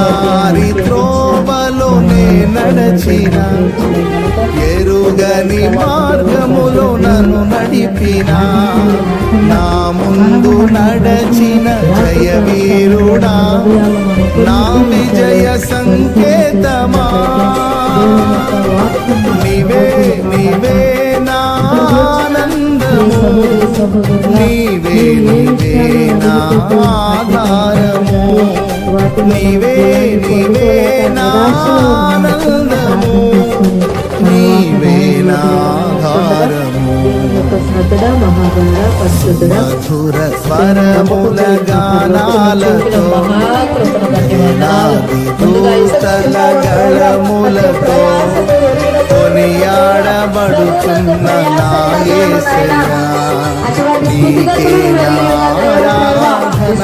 ఎడారి త్రోవలోనే నడచిన, ఎరుగని మార్గములో నన్ను నడిపిన, నా ముందు నడచిన జయవీరుడా, నా విజయ సంకేతమా, నీవే నీవే నా ఆనందము, నీవే నీవే నా ఆధారము, నీవే నీవే నా ఆనందము, నీవే నా ఆధారము. మధుర స్వరముల గానాలతో, వేలాది దూతల గళములతో కొనియాడబడుతున్న నా యేసయ్యా, నీకే నా ఆరాధన.